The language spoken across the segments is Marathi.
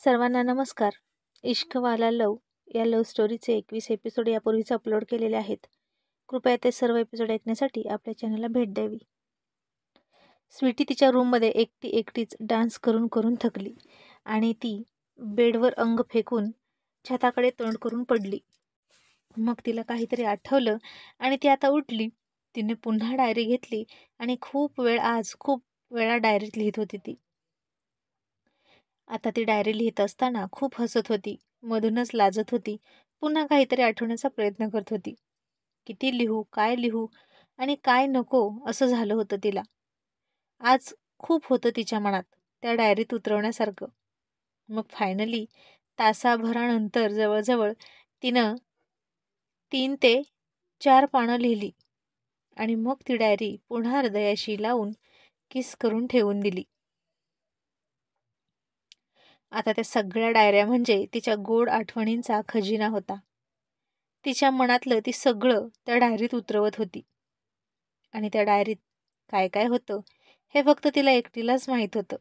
सर्वांना नमस्कार. इश्क वाला लव या लव्ह स्टोरीचे 21 एपिसोड यापूर्वीच अपलोड केलेले आहेत. कृपया ते सर्व एपिसोड ऐकण्यासाठी आपल्या चॅनलला भेट द्यावी. स्वीटी तिच्या रूममध्ये एकटीच डान्स करून करून थकली आणि ती बेडवर अंग फेकून छताकडे तोंड करून पडली. मग तिला काहीतरी आठवलं आणि ती आता उठली. तिने पुन्हा डायरी घेतली आणि खूप वेळा डायरीत लिहित होती ती. आता ती डायरी लिहित असताना खूप हसत होती, मधूनच लाजत होती, पुन्हा काहीतरी आठवण्याचा प्रयत्न करत होती. किती लिहू, काय लिहू आणि काय नको असं झालं होतं तिला. आज खूप होतं तिच्या मनात त्या डायरीत उतरवण्यासारखं. मग फायनली तासाभरानंतर जवळजवळ तिनं 3 ते 4 पानं लिहिली आणि मग ती डायरी पुन्हा हृदयाशी लावून किस करून ठेवून दिली. आता त्या सगळ्या डायऱ्या म्हणजे तिच्या गोड आठवणींचा खजिना होता. तिच्या मनातलं ती सगळं त्या डायरीत उतरवत होती. आणि त्या डायरीत काय काय होतं हे फक्त तिला एकटीलाच माहीत होतं.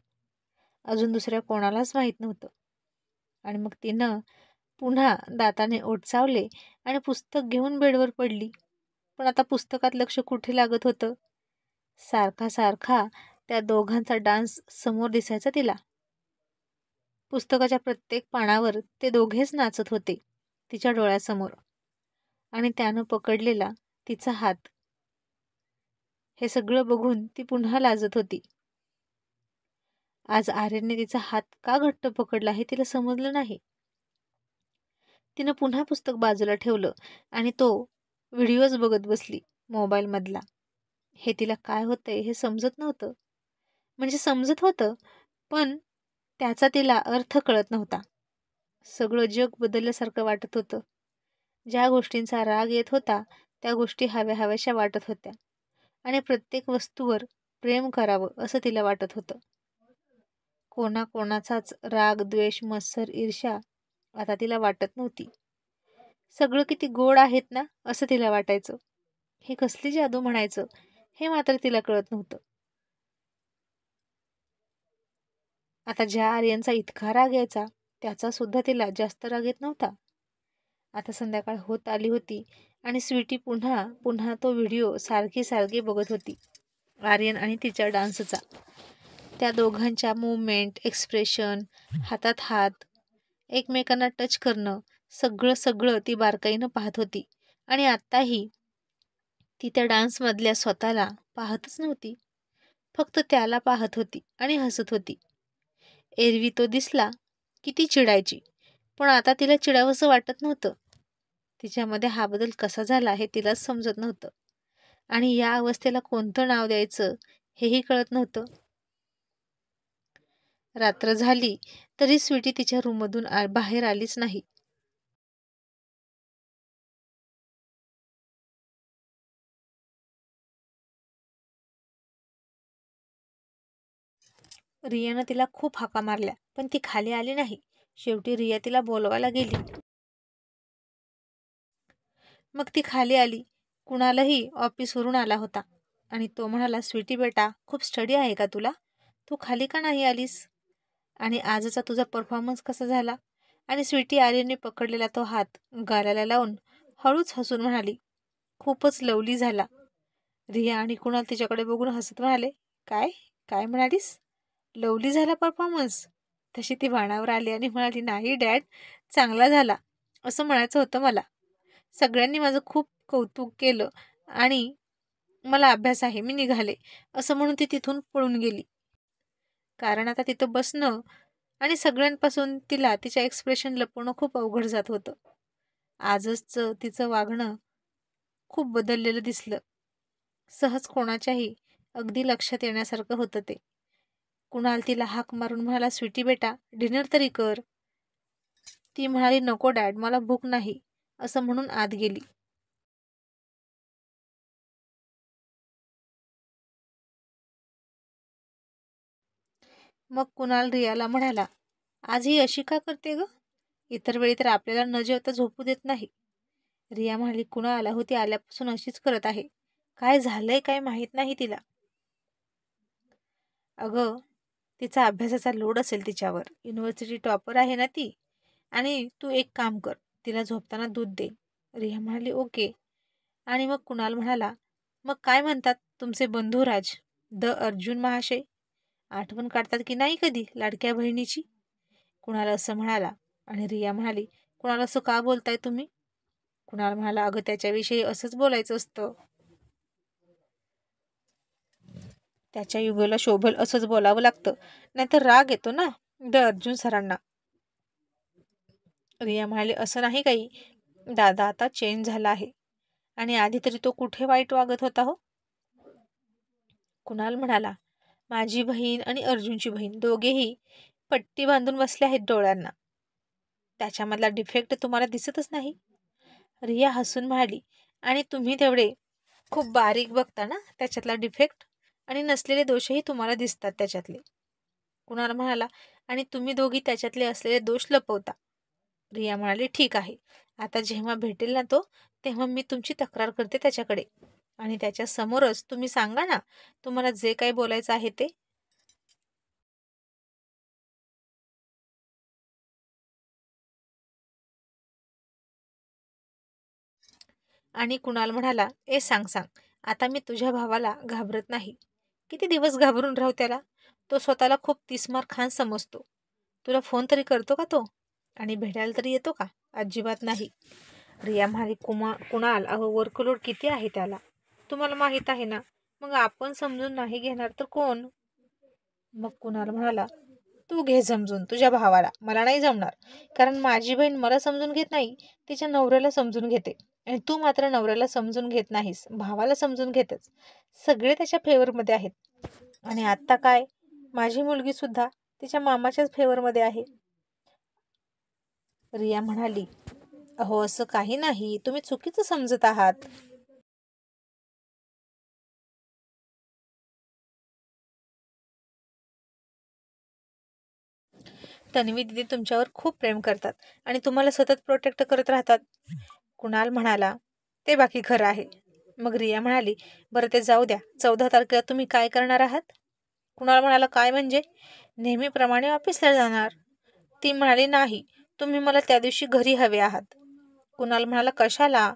अजून दुसऱ्या कोणालाच माहीत नव्हतं. आणि मग तिनं पुन्हा दाताने ओठ चावले आणि पुस्तक घेऊन बेडवर पडली. पण आता पुस्तकात लक्ष कुठे लागत होतं? सारखा सारखा त्या दोघांचा डान्स समोर दिसायचा तिला. पुस्तकाच्या प्रत्येक पानावर ते दोघेच नाचत होते तिच्या डोळ्यासमोर. आणि त्यानं पकडलेला तिचा हात. हे सगळं बघून ती पुन्हा लाजत होती. आज आर्यनने तिचा हात का घट्ट पकडला हे तिला समजलं नाही. तिनं पुन्हा पुस्तक बाजूला ठेवलं आणि तो व्हिडिओज बघत बसली मोबाईलमधला. हे तिला काय होतंय हे समजत नव्हतं. म्हणजे समजत होतं, पण त्याचा तिला अर्थ कळत नव्हता. सगळं जग बदलल्यासारखं वाटत होतं. ज्या गोष्टींचा राग येत होता त्या गोष्टी हव्याशा वाटत होत्या आणि प्रत्येक वस्तूवर प्रेम करावं असं तिला वाटत होतं. कोणाचाच राग, द्वेष, मत्सर, ईर्ष्या आता तिला वाटत नव्हती. सगळं किती गोड आहेत ना असं तिला वाटायचं. हे कसली जादू म्हणायचं हे मात्र तिला कळत नव्हतं. आता ज्या आर्यनचा इतका राग यायचा त्याचा सुद्धा तिला जास्त राग येत नव्हता. आता संध्याकाळ होत आली होती आणि स्वीटी पुन्हा तो व्हिडिओ सारखी बघत होती. आर्यन आणि तिच्या डान्सचा. त्या दोघांच्या मूवमेंट, एक्सप्रेशन, हातात हात, एकमेकांना टच करणं, सगळं ती बारकाईनं पाहत होती. आणि आत्ताही ती त्या डान्समधल्या स्वतःला पाहतच नव्हती. फक्त त्याला पाहत होती आणि हसत होती. एरवी तो दिसला की ती चिडायची, पण आता तिला चिडावंसं वाटत नव्हतं. तिच्यामध्ये हा बदल कसा झाला हे तिलाच समजत नव्हतं. आणि या अवस्थेला कोणतं नाव द्यायचं हेही कळत नव्हतं. रात्र झाली तरी स्वीटी तिच्या रूममधून बाहेर आलीच नाही. रियानं तिला खूप हाका मारल्या पण ती खाली आली नाही. शेवटी रिया तिला बोलवायला गेली. मग ती खाली आली. कुणालही ऑफिसवरून आला होता आणि तो म्हणाला, स्वीटी बेटा, खूप स्टडी आहे का तुला? तू खाली का नाही आलीस? आणि आजचा तुझा परफॉर्मन्स कसा झाला? आणि स्वीटी आर्यनने पकडलेला तो हात गालाला लावून हळूच हसून म्हणाली, खूपच लवली झाला. रिया आणि कुणाल तिच्याकडे बघून हसत म्हणाले, काय काय म्हणालीस? लवली झाला परफॉर्मन्स? तशी ती भानावर आली आणि म्हणाली, नाही डॅड, चांगला झाला असं म्हणायचं होतं मला. सगळ्यांनी माझं खूप कौतुक केलं आणि मला अभ्यास आहे, मी निघाले असं म्हणून ती तिथून पळून गेली. कारण आता तिथं बसणं आणि सगळ्यांपासून तिला तिच्या एक्सप्रेशन लपवणं खूप अवघड जात होतं. आजच तिचं वागणं खूप बदललेलं दिसलं. सहज कोणाच्याही अगदी लक्षात येण्यासारखं होतं ते. कुणाल तिला हाक मारून म्हणाला, स्वीटी बेटा, डिनर तरी कर. ती म्हणाली, नको डॅड, मला भूक नाही असं म्हणून आत गेली. मग कुणाल रियाला म्हणाला, आज ही अशी का करते ग? इतर वेळी तर आपल्याला न जेवता झोपू देत नाही. रिया म्हणाली, कुणाल होती आल्यापासून अशीच करत आहे. काय झालंय काय माहीत नाही तिला. अगं तिचा अभ्यासाचा लोड असेल तिच्यावर. युनिव्हर्सिटी टॉपर आहे ना ती. आणि तू एक काम कर, तिला झोपताना दूध दे. रिया म्हणाली ओके. आणि मग कुणाल म्हणाला, मग काय म्हणतात तुमचे बंधुराज, द अर्जुन महाशय? आठवण काढतात की नाही कधी लाडक्या बहिणीची? कुणाल असं म्हणाला. आणि रिया म्हणाली, कुणाल असं का बोलताय तुम्ही? कुणाल म्हणाला, अगं त्याच्याविषयी असंच बोलायचं असतं. त्याच्या युगला शोभल असंच बोलावं लागतं, नाहीतर राग येतो ना द अर्जुन सरांना. रिया म्हणाली, असं नाही काही. दादा आता चेंज झाला आहे. आणि आधी तरी तो कुठे वाईट वागत होता हो? कुणाल म्हणाला, माझी बहीण आणि अर्जुनची बहीण दोघेही पट्टी बांधून बसले आहेत डोळ्यांना. त्याच्यामधला डिफेक्ट तुम्हाला दिसतच नाही? रिया हसून म्हणाली, आणि तुम्ही तेवढे खूप बारीक बघता ना त्याच्यातला डिफेक्ट, आणि नसलेले दोषही तुम्हाला दिसतात त्याच्यातले. कुणाल म्हणाला, आणि तुम्ही दोघी त्याच्यातले असलेले दोष लपवता. रिया म्हणाली, ठीक आहे, आता जेव्हा भेटेल ना तो, तेव्हा मी तुमची तक्रार करते त्याच्याकडे. आणि त्याच्या समोरच तुम्ही सांगा ना तुम्हाला जे काही बोलायचं आहे ते. आणि कुणाल म्हणाला, सांग सांग, आता मी तुझ्या भावाला घाबरत नाही. किती दिवस घाबरून राहू त्याला? तो स्वतःला खूप तिस्मार खान समजतो. तुला फोन तरी करतो का तो? आणि भेटायला तरी येतो का? अजिबात नाही. रिया म्हणाली, कुणाल, अहो वर्कलोड किती आहे त्याला, तुम्हाला माहीत आहे ना. मग आपण समजून नाही घेणार तर कोण? मग कुणाल म्हणाला, तू घे समजून तुझ्या भावाला, मला नाही जमणार. कारण माझी बहीण मला समजून घेत नाही, तिच्या नवऱ्याला समजून घेते. आणि तू मात्र नवऱ्याला समजून घेत नाहीस, भावाला समजून घेतच. सगळे त्याच्या फेवरमध्ये आहेत. आणि आत्ता काय, माझी मुलगी सुद्धा तिच्या मामाच्याच फेवरमध्ये आहे. रिया म्हणाली, अहो असं काही नाही, तुम्ही चुकीचं समजत आहात. तन्वी दिदी तुमच्यावर खूप प्रेम करतात आणि तुम्हाला सतत प्रोटेक्ट करत राहतात. कुणाल म्हणाला, ते बाकी खरं आहे. मग रिया म्हणाली, बरं ते जाऊ द्या, 14 तारखेला तुम्ही काय करणार आहात? कुणाल म्हणाला, काय म्हणजे? नेहमीप्रमाणे ऑफिसला जाणार. ती म्हणाली, नाही, तुम्ही मला त्या दिवशी घरी हवे आहात. कुणाल म्हणाला, कशाला?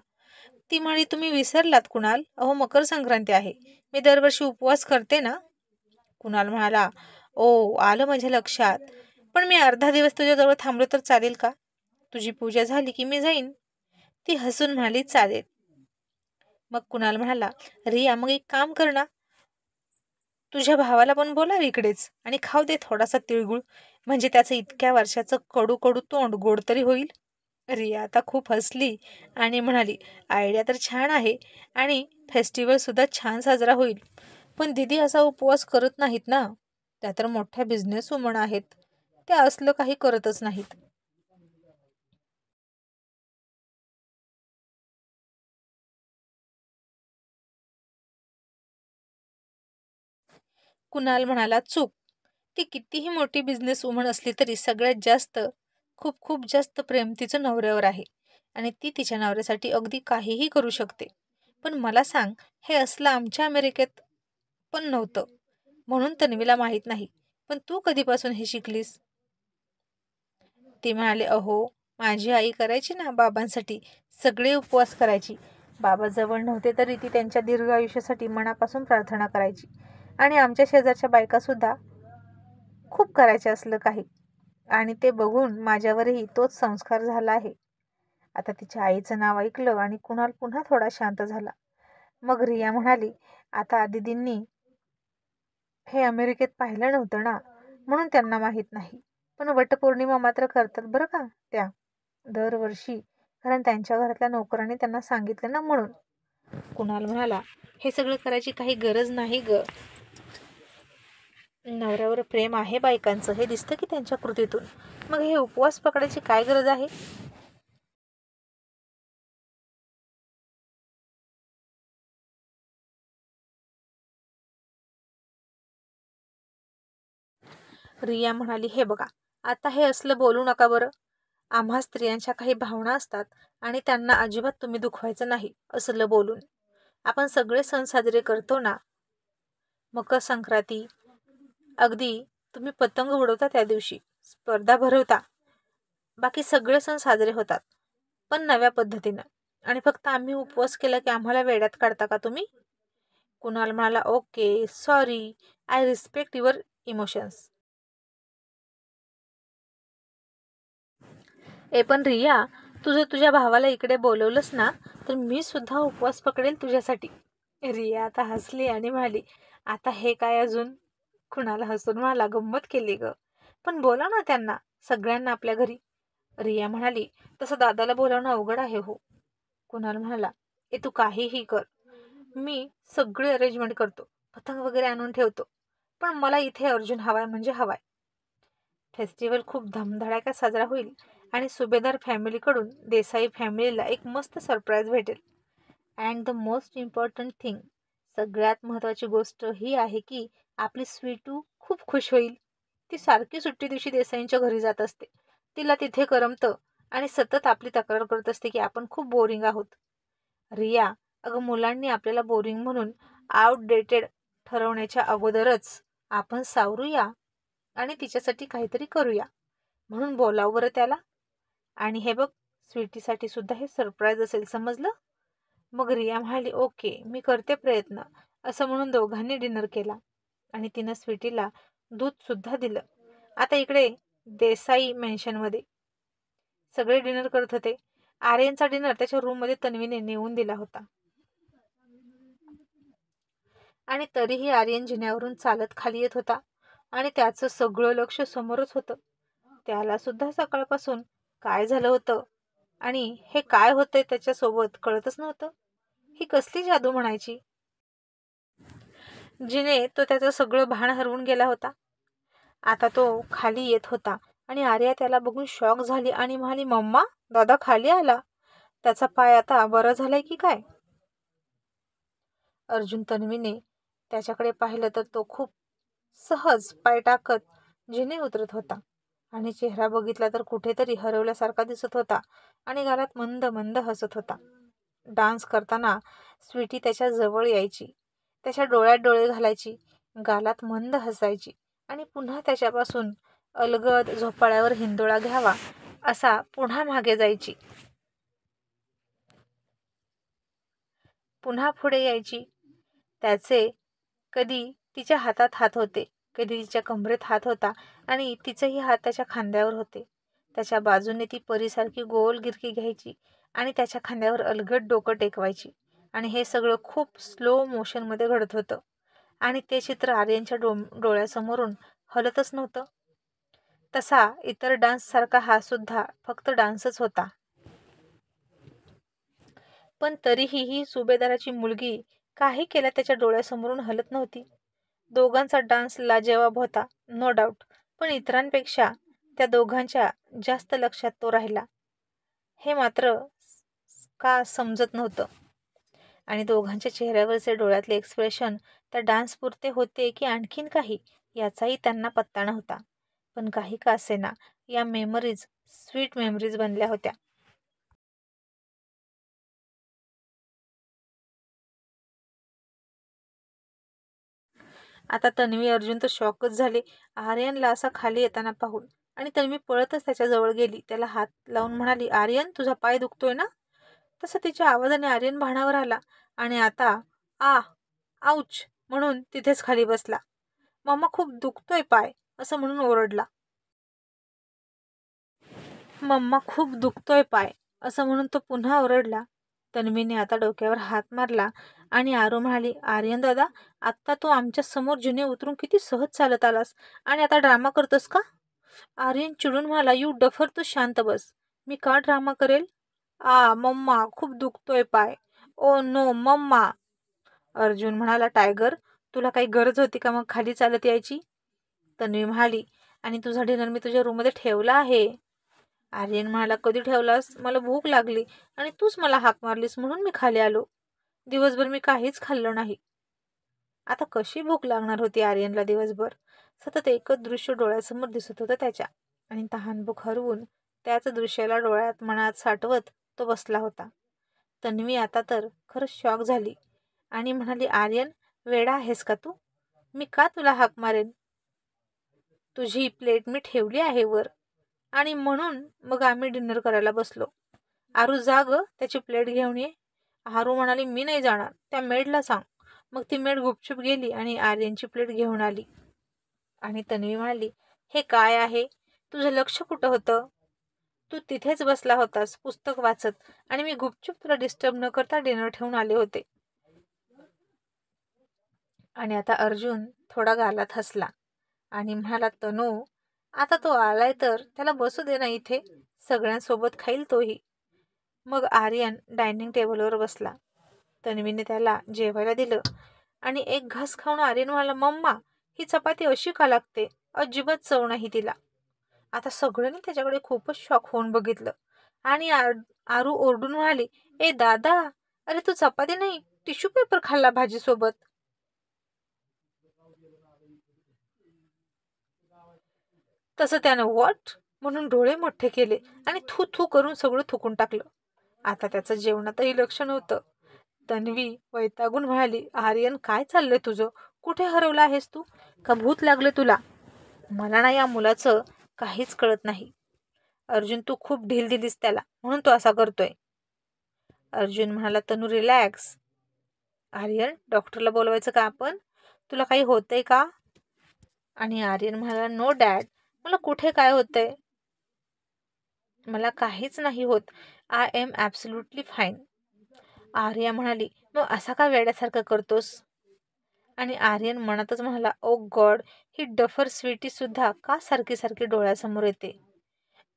ती म्हणाली, तुम्ही विसरलात कुणाल, अहो मकर संक्रांती आहे, मी दरवर्षी उपवास करते ना. कुणाल म्हणाला, ओ आलं माझ्या लक्षात, पण मी अर्धा दिवस तुझ्याजवळ थांबलो तर चालेल का? तुझी पूजा झाली की मी जाईन. ती हसून म्हणाली, चालेल. मग कुणाल म्हणाला, रिया मग एक काम कर ना, तुझ्या भावाला पण बोलाव इकडेच आणि खाऊ दे थोडासा तिळगुळ, म्हणजे त्याचं इतक्या वर्षाचं कडू कडू तोंड गोड तरी होईल. रिया आता खूप हसली आणि म्हणाली, आयडिया तर छान आहे आणि फेस्टिवल सुद्धा छान साजरा होईल. पण दीदी असा उपवास करत नाहीत ना, त्या तर मोठ्या बिझनेस वुमन आहेत, त्या असलं काही करतच नाहीत. कुणाल म्हणाला, चूक. ती कितीही मोठी बिझनेस वुमन असली तरी सगळ्यात जास्त, खूप खूप जास्त प्रेम तिचं नवऱ्यावर आहे. आणि ती तिच्या नवऱ्यासाठी अगदी काहीही करू शकते. पण मला सांग, हे असलं आमच्या अमेरिकेत पण नव्हतं, म्हणून तन्वीला माहीत नाही. पण तू कधीपासून हे शिकलीस? ती म्हणाले, अहो माझी आई करायची ना बाबांसाठी, सगळे उपवास करायची. बाबा जवळ नव्हते तरी ती त्यांच्या दीर्घ आयुष्यासाठी मनापासून प्रार्थना करायची. आणि आमच्या शेजारच्या बायकासुद्धा खूप करायचे असलं काही. आणि ते बघून माझ्यावरही तोच संस्कार झाला आहे. आता तिच्या आईचं नाव ऐकलं आणि कुणाल पुन्हा थोडा शांत झाला. मग रिया म्हणाली, आता दीदींनी हे अमेरिकेत पाहिलं नव्हतं ना, म्हणून त्यांना माहीत नाही. पण वटपौर्णिमा मात्र करतात बरं का त्या, दरवर्षी. कारण त्यांच्या घरातल्या नोकरांनी त्यांना सांगितलं ना म्हणून. कुणाल म्हणाला, हे सगळं करायची काही गरज नाही ग. नवऱ्यावर प्रेम आहे बायकांचं, हे दिसतं की त्यांच्या कृतीतून. मग हे उपवास पकडायची काय गरज आहे? रिया म्हणाली, हे बघा, आता हे असलं बोलू नका बरं. आम्हा स्त्रियांच्या काही भावना असतात आणि त्यांना अजिबात तुम्ही दुखवायचं नाही असलं बोलून. आपण सगळे सण साजरे करतो ना, मकर संक्रांती, अगदी तुम्ही पतंग उडवता त्या दिवशी, स्पर्धा भरवता, बाकी सगळे सण साजरे होतात, पण नव्या पद्धतीनं. आणि फक्त आम्ही उपवास केला की आम्हाला वेड्यात काढता का तुम्ही? कुणाल म्हणाला, okay sorry, I respect your emotions. पण रिया, तुझ्या भावाला इकडे बोलवलंस ना, तर मी सुद्धा उपवास पकडेल तुझ्यासाठी. रिया आता हसली आणि म्हणाली, आता हे काय अजून? कुणाला हसून म्हणाला, गंमत केली ग, पण बोला ना त्यांना, सगळ्यांना आपल्या घरी. रिया म्हणाली, तसं दादाला बोलावणं अवघड आहे हो. कुणाल म्हणाला, तू काहीही कर, मी सगळी अरेंजमेंट करतो, पतंग वगैरे आणून ठेवतो, पण मला इथे अर्जुन हवाय म्हणजे हवाय. फेस्टिवल खूप धमधडाक्यात साजरा होईल आणि सुभेदार फॅमिलीकडून देसाई फॅमिलीला एक मस्त सरप्राईज भेटेल. And the most important thing, सगळ्यात महत्त्वाची गोष्ट ही आहे की आपली स्वीटू खूप खुश होईल. ती सारखी सुट्टी दिवशी देसाईंच्या घरी जात असते, तिला तिथे करमतं आणि सतत आपली तक्रार करत असते की आपण खूप बोरिंग आहोत. रिया, अगं मुलांनी आपल्याला बोरिंग म्हणून आउटडेटेड ठरवण्याच्या अगोदरच आपण सावरूया आणि तिच्यासाठी काहीतरी करूया, म्हणून बोलाव बरं त्याला. आणि हे बघ, स्वीटीसाठी सुद्धा हे सरप्राईज असेल, समजलं? मग रिया म्हणाली, ओके मी करते प्रयत्न, असं म्हणून दोघांनी डिनर केला आणि तिनं स्वीटीला दूध सुद्धा दिलं. आता इकडे देसाई मेन्शनमध्ये सगळे डिनर करत होते. आर्यनचा डिनर त्याच्या रूममध्ये तन्वीने नेऊन दिला होता आणि तरीही आर्यन जिन्यावरून चालत खाली येत होता आणि त्याचं सगळं लक्ष समोरच होतं. त्याला सुद्धा सकाळपासून काय झालं होतं आणि हे काय होतंय त्याच्यासोबत कळतच नव्हतं. ही कसली जादू म्हणायची, जिने तो त्याचं सगळं भान हरवून गेला होता. आता तो खाली येत होता आणि आर्या त्याला बघून शॉक झाली आणि म्हणाली, मम्मा, दादा खाली आला, त्याचा पाय आता बरा झालाय की काय? अर्जुन तन्वीने त्याच्याकडे पाहिलं तर तो खूप सहज पाय टाकत जिने उतरत होता आणि चेहरा बघितला तर कुठेतरी हरवल्यासारखा दिसत होता आणि गालात मंद मंद हसत होता. डान्स करताना स्वीटी त्याच्या जवळ यायची, त्याच्या डोळ्यात डोळे घालायची, गालात मंद हसायची आणि पुन्हा त्याच्यापासून अलगद झोपाळ्यावर हिंदोळा घ्यावा असा पुन्हा मागे जायची, पुन्हा पुढे यायची. त्याचे कधी तिच्या हातात हात होते, कधी तिच्या कमरेत हात होता आणि तिचेही हात त्याच्या खांद्यावर होते. त्याच्या बाजूने ती परीसारखी गोल गिरकी घ्यायची आणि त्याच्या खांद्यावर अलगद डोकं टेकवायची आणि हे सगळं खूप स्लो मोशनमध्ये घडत होतं आणि ते चित्र आर्यनच्या डोळ्यासमोरून हलतच नव्हतं. तसा इतर डान्ससारखा हा सुद्धा फक्त डान्सच होता. पण तरीही ही सुभेदाराची मुलगी काही केल्या त्याच्या डोळ्यासमोरून हलत नव्हती. दोघांचा डान्स लाजवाब होता, नो डाऊट, पण इतरांपेक्षा त्या दोघांच्या जास्त लक्षात तो राहिला, हे मात्र का समजत नव्हतं. आणि दोघांच्या चेहऱ्यावरचे डोळ्यातले एक्सप्रेशन त्या डान्सपुरते होते की आणखीन काही, याचाही त्यांना पत्ता नव्हता. पण काही का असेना, या मेमरीज स्वीट मेमरीज बनल्या होत्या. आता तन्वी अर्जुन तर शॉकच झाले आर्यनला असा खाली येताना पाहून, आणि तन्वी पळतच त्याच्याजवळ गेली, त्याला हात लावून म्हणाली, आर्यन, तुझा पाय दुखतोय ना? तसं तिच्या आवाजाने आर्यन भानावर आला आणि आता आऊच म्हणून तिथेच खाली बसला. मम्मा, खूप दुखतोय पाय, असं म्हणून ओरडला. मम्मा, खूप दुखतोय पाय, असं म्हणून तो पुन्हा ओरडला. तन्वीने आता डोक्यावर हात मारला आणि आरू म्हणाली, आर्यन दादा, आत्ता तू आमच्या समोर जिने उतरून किती सहज चालत आलास आणि आता ड्रामा करतोस का? आर्यन चिडून म्हणाला, यू डफर, तू शांत बस. मी का ड्रामा करेल? मम्मा, खूप दुखतोय पाय. Oh no mamma. अर्जुन म्हणाला, टायगर, तुला काही गरज होती का मग खाली चालत यायची? तन्वी म्हणाली, आणि तुझा डिनर मी तुझ्या रूममध्ये ठेवला आहे. आर्यन म्हणाला, कधी ठेवलास? मला भूक लागली आणि तूच मला हाक मारलीस म्हणून मी खाली आलो. दिवसभर मी काहीच खाल्लं नाही. आता कशी भूक लागणार होती आर्यनला दिवसभर? सतत एकच दृश्य डोळ्यासमोर दिसत होतं त्याच्या, आणि तहानभूक हरवून त्याच दृश्याला डोळ्यात मनात साठवत तो बसला होता. तन्वी आता तर खरंच शॉक झाली आणि म्हणाली, आर्यन, वेडा आहेस का तू? मी का तुला हाक मारेन? तुझी प्लेट मी ठेवली आहे वर, आणि म्हणून मग आम्ही डिनर करायला बसलो. आरू जा ग, त्याची प्लेट घेऊन ये. आरू म्हणाली मी नाही जाणार, त्या मेडला सांग. मग ती मेड गुपचूप गेली आणि आर्यनची प्लेट घेऊन आली. आणि तन्वी म्हणाली, हे काय आहे? तुझं लक्ष कुठं होतं? तू तिथेच बसला होतास पुस्तक वाचत, आणि मी गुपचूप तुला डिस्टर्ब न करता डिनर ठेवून आले होते. आणि आता अर्जुन थोडा गालात हसला आणि म्हणाला, तनू आता तो आलाय तर त्याला बसू दे ना इथे, सगळ्यांसोबत खाईल तोही. मग आर्यन डायनिंग टेबलवर बसला. तन्वीने त्याला जेवायला दिलं आणि एक घास खाऊन आर्यन म्हणाला, मम्मा ही चपाती अशी का लागते? अजिबात चव नाही तिला. आता सगळ्यांनी त्याच्याकडे खूपच शॉक होऊन बघितलं आणि आरू ओरडून म्हणाली, ए दादा, अरे तू चपाती नाही टिश्यू पेपर खाल्ला भाजीसोबत. तसं त्यानं व्हॉट म्हणून डोळे मोठे केले आणि थू थू करून सगळं थुकून टाकलं. आता त्याचं जेवणातही लक्ष नव्हतं. तन्वी वैतागून म्हणाली, आर्यन काय चाललंय तुझं? कुठे हरवला आहेस तू? का भूत लागले तुला? मला ना या मुलाचं काहीच कळत नाही. अर्जुन तू खूप ढील दिलीस त्याला, म्हणून तो असा करतोय. अर्जुन म्हणाला, तनू रिलॅक्स. आर्यन डॉक्टरला बोलवायचं का आपण? तुला काही होतंय का? आणि आर्यन म्हणाला, नो डॅड, मला कुठे काय होतंय? मला काहीच नाही होत. I am absolutely fine. Arya म्हणाली, मग असा का वेड्यासारखं करतोस? आणि आर्यन मनातच म्हणाला, ओ गॉड, ही डफर स्वीटी सुद्धा का सारखी सारखी डोळ्यासमोर येते?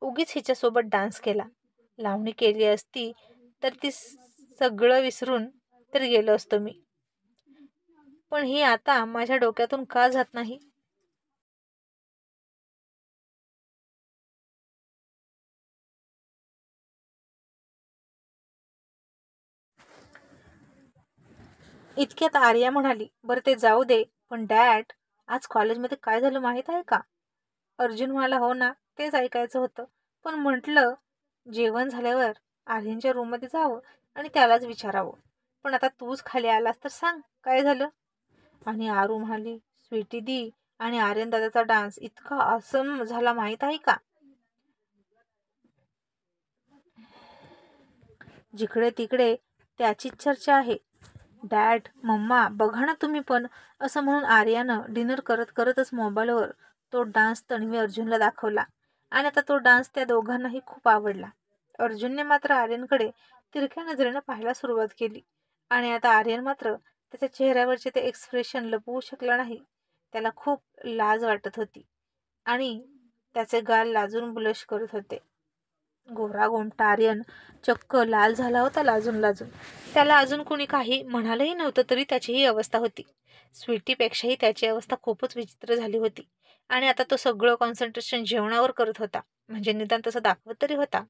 उगीच हिच्यासोबत डान्स केला. लावणी केली असती तर ती सगळं विसरून तर गेलो असतो मी. पण ही आता माझ्या डोक्यातून का जात नाही? इतक्यात आर्या म्हणाली, बरं ते जाऊ दे, पण डॅड आज कॉलेजमध्ये काय झालं माहीत आहे का? अर्जुन म्हणाला, हो ना, तेच ऐकायचं होतं. पण म्हटलं जेवण झाल्यावर आर्यनच्या रूममध्ये जावं आणि त्यालाच विचारावं. पण आता तूच खाली आलास तर सांग काय झालं? आणि आरू म्हणाली, स्वीटी दी आणि आर्यन दादाचा डान्स इतका असम झाला माहीत आहे का? जिकडे तिकडे त्याचीच चर्चा आहे. डॅड, मम्मा बघा ना तुम्ही पण, असं म्हणून आर्यानं डिनर करत करतच मोबाईलवर तो डान्स तन्वी अर्जुनला दाखवला. आणि आता तो डान्स त्या दोघांनाही खूप आवडला. अर्जुनने मात्र आर्यनकडे तिरक्या नजरेनं पाहायला सुरुवात केली. आणि आता आर्यन मात्र त्याच्या चेहऱ्यावरचे ते एक्सप्रेशन लपवू शकला नाही. त्याला खूप लाज वाटत होती आणि त्याचे गाल लाजून ब्लश करत होते. गोरा गोमटा आर्यन चक्क लाल झाला होता लाजून लाजून. त्याला अजून कोणी काही म्हणालंही नव्हतं तरी त्याची ही अवस्था होती. स्वीटीपेक्षाही त्याची अवस्था खूपच विचित्र झाली होती. आणि आता तो सगळं कॉन्सन्ट्रेशन जेवणावर करत होता, म्हणजे निदान तसं दाखवत तरी होता.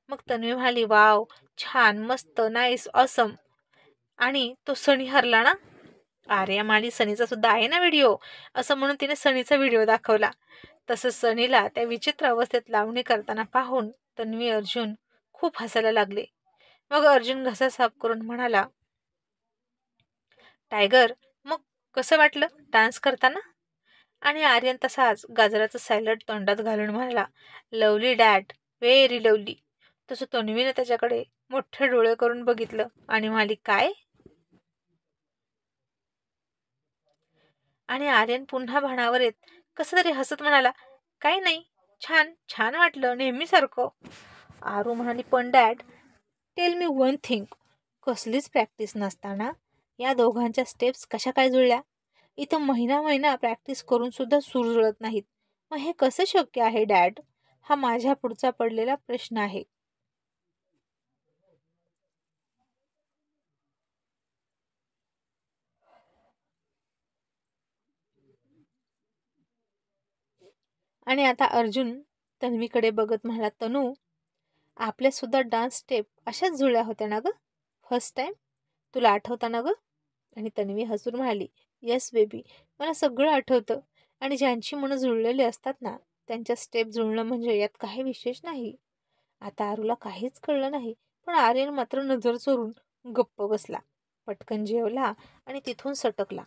मग तन्वी म्हणाली, वाव, छान, मस्त, नाईस, ऑसम. आणि तो सनी हरला ना? आर्या म्हणाली, सनीचा सुद्धा आहे ना व्हिडिओ, असं म्हणून तिने सनीचा व्हिडिओ दाखवला. तसं सनीला त्या विचित्र अवस्थेत लावणी करताना पाहून तन्वी अर्जुन खूप हसायला लागले. मग अर्जुन घसा साफ करून म्हणाला, टायगर, मग कसं वाटलं डान्स करताना? आणि आर्यन तसाच गाजराचं सॅलड तोंडात घालून म्हणाला, लवली डॅड, व्हेरी लवली. तसं तन्वीने त्याच्याकडे मोठे डोळे करून बघितलं आणि म्हणाली, काय? आणि आर्यन पुन्हा भानावर येत कसं तरी हसत म्हणाला, काही नाही, छान छान वाटलं नेहमीसारखं. आरू म्हणाली, पण dad, tell me one thing, कसलीच प्रॅक्टिस नसताना या दोघांच्या स्टेप्स कशा काय जुळल्या? इथं महिना महिना प्रॅक्टिस करून सुद्धा सूर जुळत नाहीत. मग हे कसं शक्य आहे डॅड? हा माझ्या पुढचा पडलेला प्रश्न आहे. आणि आता अर्जुन तन्वीकडे बघत म्हणाला, तनू, आपल्या सुद्धा डान्स स्टेप अशाच जुळल्या होत्या ना ग फर्स्ट टाइम? तुला आठवता ना ग? आणि तन्वी हसून म्हणाली, येस बेबी, मला सगळं आठवतं. आणि ज्यांची मनं जुळलेली असतात ना, त्यांच्या स्टेप जुळणं म्हणजे यात काही विशेष नाही. आता आरूला काहीच कळलं नाही, पण आर्यन मात्र नजर चोरून गप्प बसला. पटकन जेवला आणि तिथून सटकला.